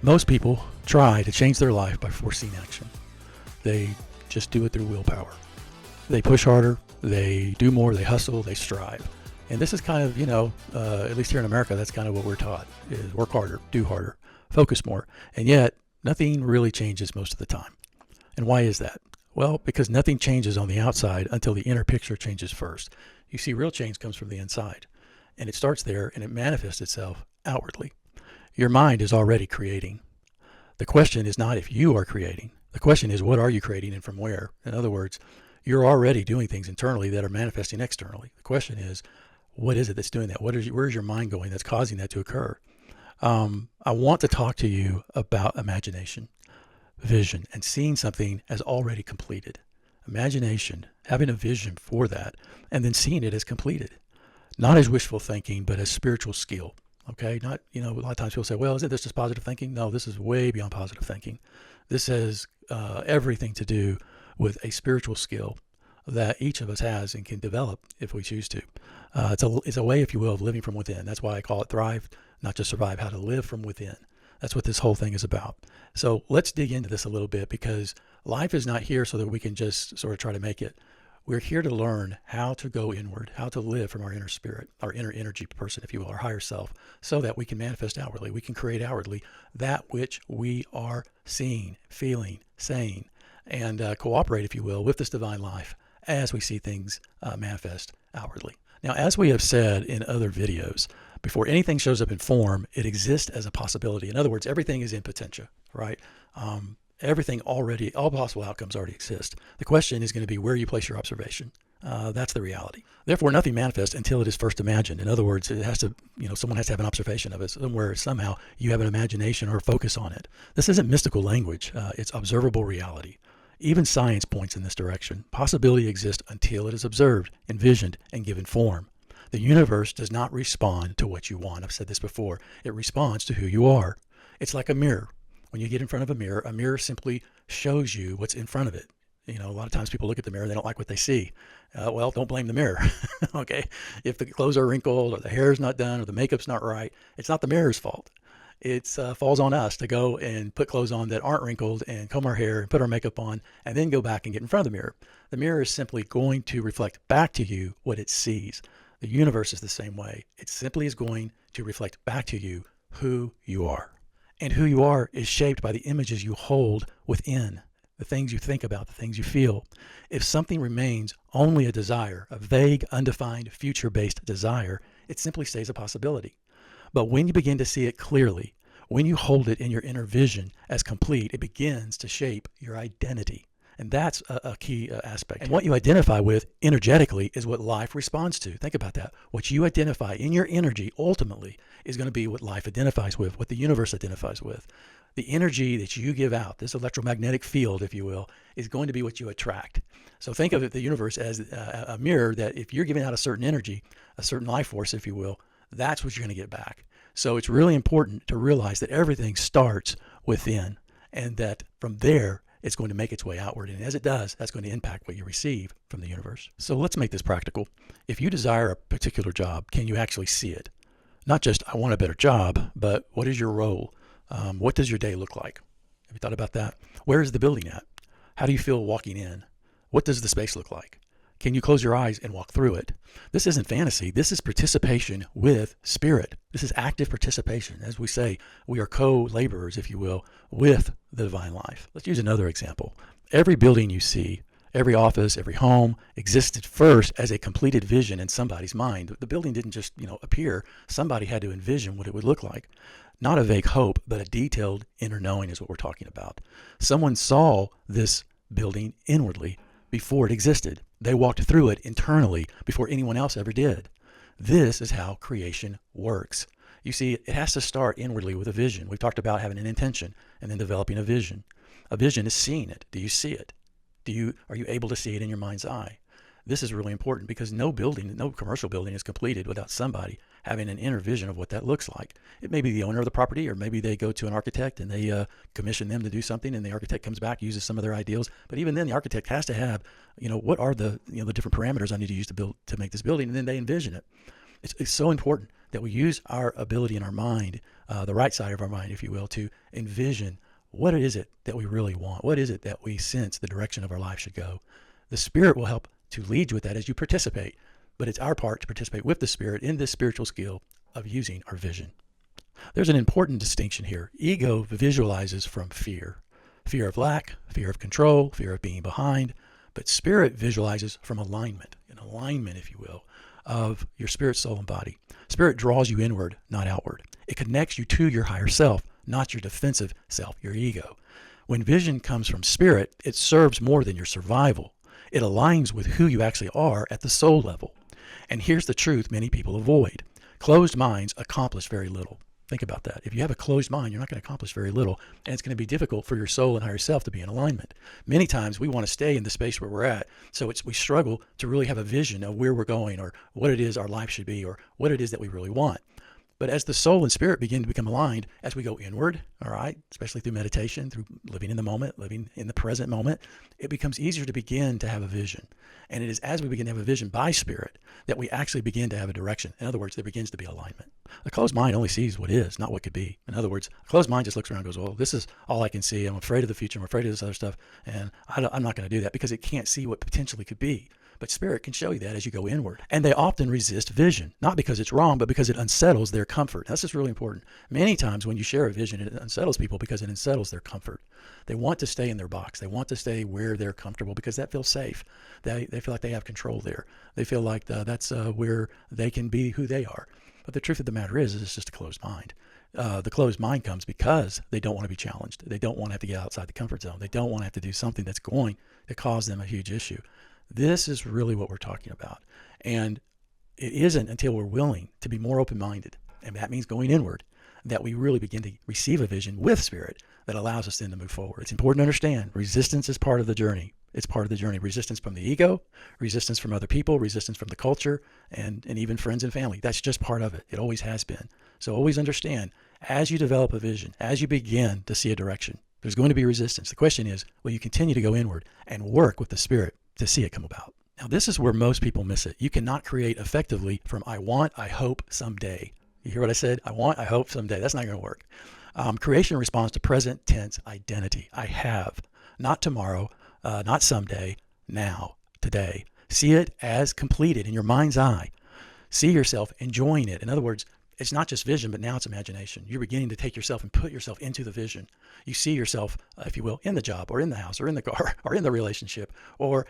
Most people try to change their life by forcing action. They just do it through willpower. They push harder, they do more, they hustle, they strive. And this is kind of, at least here in America, that's kind of what we're taught, is work harder, do harder, focus more. And yet, nothing really changes most of the time. And why is that? Well, because nothing changes on the outside until the inner picture changes first. You see, real change comes from the inside. And it starts there, and it manifests itself outwardly. Your mind is already creating. The question is not if you are creating. The question is, what are you creating and from where? In other words, you're already doing things internally that are manifesting externally. The question is, what is it that's doing that? Where's your mind going that's causing that to occur? I want to talk to you about imagination, vision, and seeing something as already completed. Imagination, having a vision for that, and then seeing it as completed. Not as wishful thinking, but as spiritual skill. Okay, not, a lot of times people say, well, isn't this just positive thinking? No, this is way beyond positive thinking. This has everything to do with a spiritual skill that each of us has and can develop if we choose to. It's a way, if you will, of living from within. That's why I call it Thrive, not just Survive, how to live from within. That's what this whole thing is about. So let's dig into this a little bit, because life is not here so that we can just sort of try to make it. We're here to learn how to go inward, how to live from our inner spirit, our inner energy person, if you will, our higher self, so that we can manifest outwardly. We can create outwardly that which we are seeing, feeling, saying, and cooperate, if you will, with this divine life as we see things manifest outwardly. Now, as we have said in other videos, before anything shows up in form, it exists as a possibility. In other words, everything is in potentia, right? Everything already, all possible outcomes already exist. The question is going to be where you place your observation. That's the reality. Therefore, nothing manifests until it is first imagined. In other words, it has to, someone has to have an observation of it somewhere. Somehow you have an imagination or a focus on it. This isn't mystical language. It's observable reality. Even science points in this direction. Possibility exists until it is observed, envisioned, and given form. The universe does not respond to what you want. I've said this before. It responds to who you are. It's like a mirror. When you get in front of a mirror simply shows you what's in front of it. A lot of times people look at the mirror and they don't like what they see. Well, don't blame the mirror. Okay. If the clothes are wrinkled or the hair's not done or the makeup's not right, it's not the mirror's fault. It falls on us to go and put clothes on that aren't wrinkled and comb our hair and put our makeup on and then go back and get in front of the mirror. The mirror is simply going to reflect back to you what it sees. The universe is the same way. It simply is going to reflect back to you who you are. And who you are is shaped by the images you hold within, the things you think about, the things you feel. If something remains only a desire, a vague, undefined, future-based desire, it simply stays a possibility. But when you begin to see it clearly, when you hold it in your inner vision as complete, it begins to shape your identity. And that's a key aspect. And what you identify with energetically is what life responds to. Think about that. What you identify in your energy ultimately is going to be what life identifies with, what the universe identifies with. The energy that you give out, this electromagnetic field, if you will, is going to be what you attract. So think of it, the universe as a mirror that if you're giving out a certain energy, a certain life force, if you will, that's what you're going to get back. So it's really important to realize that everything starts within, and that from there, it's going to make its way outward. And as it does, that's going to impact what you receive from the universe. So let's make this practical. If you desire a particular job, can you actually see it? Not just, I want a better job, but what is your role? What does your day look like? Have you thought about that? Where is the building at? How do you feel walking in? What does the space look like? Can you close your eyes and walk through it? This isn't fantasy. This is participation with spirit. This is active participation. As we say, we are co-laborers, if you will, with the divine life. Let's use another example. Every building you see, every office, every home existed first as a completed vision in somebody's mind. The building didn't just, appear. Somebody had to envision what it would look like. Not a vague hope, but a detailed inner knowing is what we're talking about. Someone saw this building inwardly before it existed. They walked through it internally before anyone else ever did. This is how creation works. You see, it has to start inwardly with a vision. We've talked about having an intention and then developing a vision. A vision is seeing it. Do you see it? Are you able to see it in your mind's eye? This is really important because no commercial building is completed without somebody having an inner vision of what that looks like. It may be the owner of the property, or maybe they go to an architect and they commission them to do something, and the architect comes back, uses some of their ideals. But even then, the architect has to have, what are the different parameters I need to use to make this building, and then they envision it. It's so important that we use our ability in our mind, the right side of our mind, if you will, to envision what is it that we really want? What is it that we sense the direction of our life should go? The Spirit will help to lead you with that as you participate, but it's our part to participate with the Spirit in this spiritual skill of using our vision. There's an important distinction here. Ego visualizes from fear. Fear of lack, fear of control, fear of being behind. But Spirit visualizes from alignment, an alignment, if you will, of your spirit, soul, and body. Spirit draws you inward, not outward. It connects you to your higher self, not your defensive self, your ego. When vision comes from Spirit, it serves more than your survival. It aligns with who you actually are at the soul level. And here's the truth many people avoid. Closed minds accomplish very little. Think about that. If you have a closed mind, you're not going to accomplish very little, and it's going to be difficult for your soul and higher self to be in alignment. Many times we want to stay in the space where we're at, so we struggle to really have a vision of where we're going or what it is our life should be or what it is that we really want. But as the soul and spirit begin to become aligned, as we go inward, all right, especially through meditation, through living in the moment, living in the present moment, it becomes easier to begin to have a vision. And it is as we begin to have a vision by Spirit that we actually begin to have a direction. In other words, there begins to be alignment. A closed mind only sees what is, not what could be. In other words, a closed mind just looks around and goes, well, this is all I can see. I'm afraid of the future. I'm afraid of this other stuff. And I'm not going to do that because it can't see what potentially could be. But Spirit can show you that as you go inward. And they often resist vision, not because it's wrong, but because it unsettles their comfort. That's just really important. Many times when you share a vision, it unsettles people because it unsettles their comfort. They want to stay in their box. They want to stay where they're comfortable because that feels safe. They feel like they have control there. They feel like that's where they can be who they are. But the truth of the matter is it's just a closed mind. The closed mind comes because they don't want to be challenged. They don't want to have to get outside the comfort zone. They don't want to have to do something that's going to cause them a huge issue. This is really what we're talking about. And it isn't until we're willing to be more open-minded, and that means going inward, that we really begin to receive a vision with Spirit that allows us then to move forward. It's important to understand resistance is part of the journey. It's part of the journey. Resistance from the ego, resistance from other people, resistance from the culture, and even friends and family. That's just part of it. It always has been. So always understand, as you develop a vision, as you begin to see a direction, there's going to be resistance. The question is, will you continue to go inward and work with the Spirit to see it come about? Now, this is where most people miss it. You cannot create effectively from I want, I hope, someday. You hear what I said? I want, I hope, someday. That's not going to work. Creation responds to present tense identity. I have, not tomorrow, not someday, now, today. See it as completed in your mind's eye. See yourself enjoying it. In other words, it's not just vision, but now it's imagination. You're beginning to take yourself and put yourself into the vision. You see yourself, if you will, in the job or in the house or in the car or in the relationship or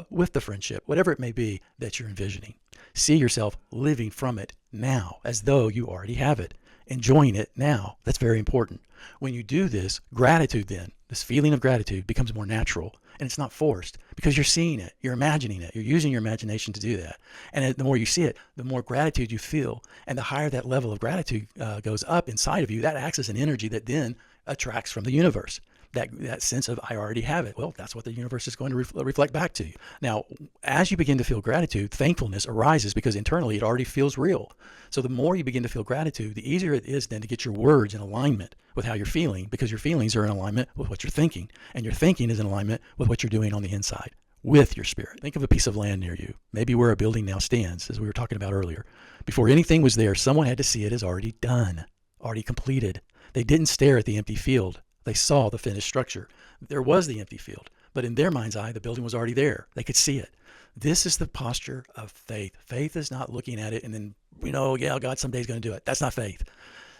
with the friendship, whatever it may be that you're envisioning. See yourself living from it now as though you already have it, enjoying it now. That's very important. When you do this, gratitude then, this feeling of gratitude becomes more natural and it's not forced because you're seeing it, you're imagining it, you're using your imagination to do that. And the more you see it, the more gratitude you feel. And the higher that level of gratitude goes up inside of you, that acts as an energy that then attracts from the universe. That sense of I already have it. Well, that's what the universe is going to reflect back to you. Now, as you begin to feel gratitude, thankfulness arises because internally it already feels real. So the more you begin to feel gratitude, the easier it is then to get your words in alignment with how you're feeling because your feelings are in alignment with what you're thinking. And your thinking is in alignment with what you're doing on the inside with your spirit. Think of a piece of land near you, maybe where a building now stands, as we were talking about earlier. Before anything was there, someone had to see it as already done, already completed. They didn't stare at the empty field. They saw the finished structure. There was the empty field, but in their mind's eye, the building was already there. They could see it. This is the posture of faith. Faith is not looking at it and then, yeah, God someday is going to do it. That's not faith.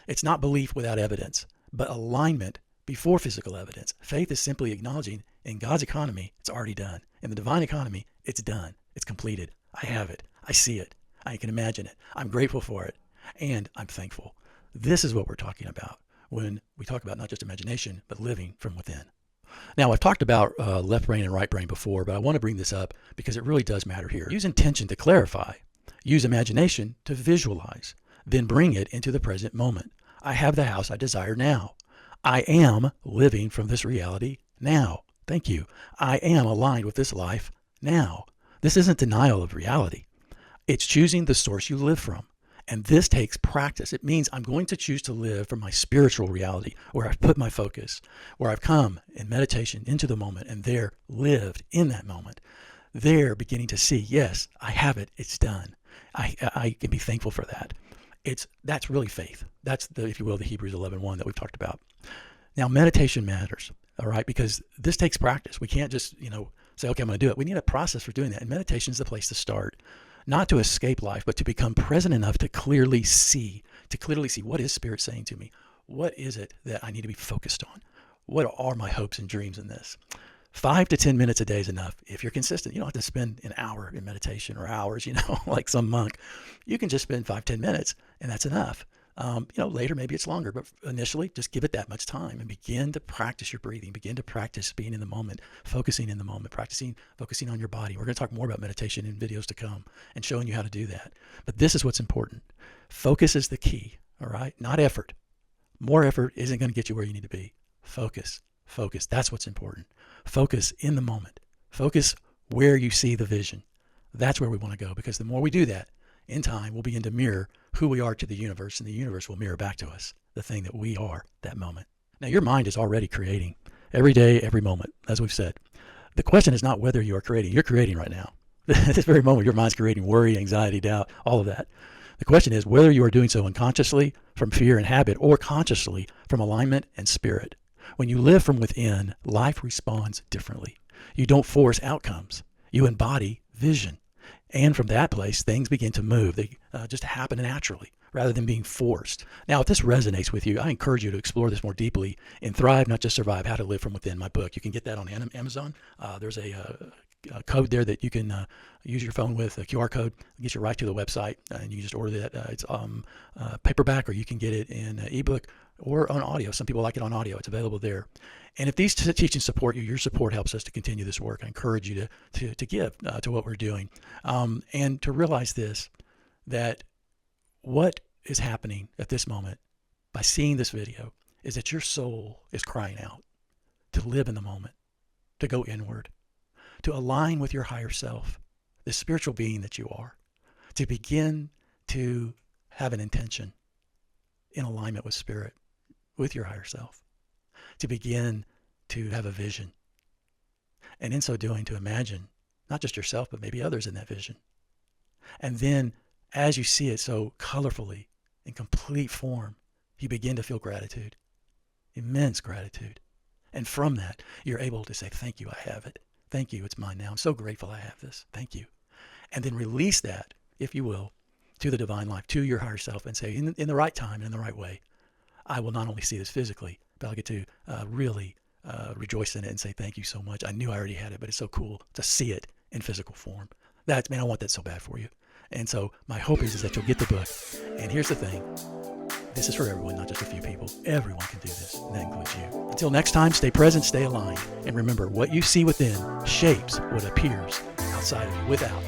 It's not belief without evidence, but alignment before physical evidence. Faith is simply acknowledging in God's economy, it's already done. In the divine economy, it's done. It's completed. I have it. I see it. I can imagine it. I'm grateful for it. And I'm thankful. This is what we're talking about when we talk about not just imagination, but living from within. Now, I've talked about left brain and right brain before, but I want to bring this up because it really does matter here. Use intention to clarify. Use imagination to visualize. Then bring it into the present moment. I have the house I desire now. I am living from this reality now. Thank you. I am aligned with this life now. This isn't denial of reality. It's choosing the source you live from. And this takes practice. It means I'm going to choose to live from my spiritual reality where I've put my focus, where I've come in meditation into the moment and there lived in that moment. There beginning to see, yes, I have it. It's done. I can be thankful for that. That's really faith. That's the, if you will, the Hebrews 11:1 that we've talked about. Now, meditation matters, all right, because this takes practice. We can't just, say, okay, I'm going to do it. We need a process for doing that. And meditation is the place to start, not to escape life, but to become present enough to clearly see what is Spirit saying to me? What is it that I need to be focused on? What are my hopes and dreams in this? 5 to 10 minutes a day is enough. If you're consistent, you don't have to spend an hour in meditation or hours, like some monk. You can just spend 5, 10 minutes and that's enough. Later, maybe it's longer, but initially just give it that much time and begin to practice your breathing, begin to practice being in the moment, focusing in the moment, focusing on your body. We're going to talk more about meditation in videos to come and showing you how to do that. But this is what's important. Focus is the key, all right? Not effort. More effort isn't going to get you where you need to be. Focus. That's what's important. Focus in the moment. Focus where you see the vision. That's where we want to go, because the more we do that, in time, we'll begin to mirror who we are to the universe, and the universe will mirror back to us the thing that we are that moment. Now, your mind is already creating every day, every moment, as we've said. The question is not whether you are creating. You're creating right now. This very moment, your mind's creating worry, anxiety, doubt, all of that. The question is whether you are doing so unconsciously from fear and habit, or consciously from alignment and spirit. When you live from within, life responds differently. You don't force outcomes. You embody vision. And from that place, things begin to move. They just happen naturally rather than being forced. Now, if this resonates with you, I encourage you to explore this more deeply in Thrive, Not Just Survive, How to Live From Within, my book. You can get that on Amazon. There's a code there that you can use your phone with, a QR code, gets you right to the website, and you can just order that. It's paperback, or you can get it in ebook or on audio. Some people like it on audio. It's available there. And if these teachings support you, your support helps us to continue this work. I encourage you to give to what we're doing, and to realize this, that what is happening at this moment by seeing this video is that your soul is crying out to live in the moment, to go inward, to align with your higher self, the spiritual being that you are, to begin to have an intention in alignment with spirit, with your higher self, to begin to have a vision, and in so doing to imagine not just yourself, but maybe others in that vision. And then as you see it so colorfully in complete form, you begin to feel gratitude, immense gratitude. And from that, you're able to say, thank you, I have it. Thank you, it's mine now. I'm so grateful I have this. Thank you. And then release that, if you will, to the divine life, to your higher self, and say, in the right time and in the right way, I will not only see this physically, but I'll get to really rejoice in it and say, thank you so much. I knew I already had it, but it's so cool to see it in physical form. I want that so bad for you. And so my hope is that you'll get the book. And here's the thing. This is for everyone, not just a few people. Everyone can do this, and that includes you. Until next time, stay present, stay aligned. And remember, what you see within shapes what appears outside of you without.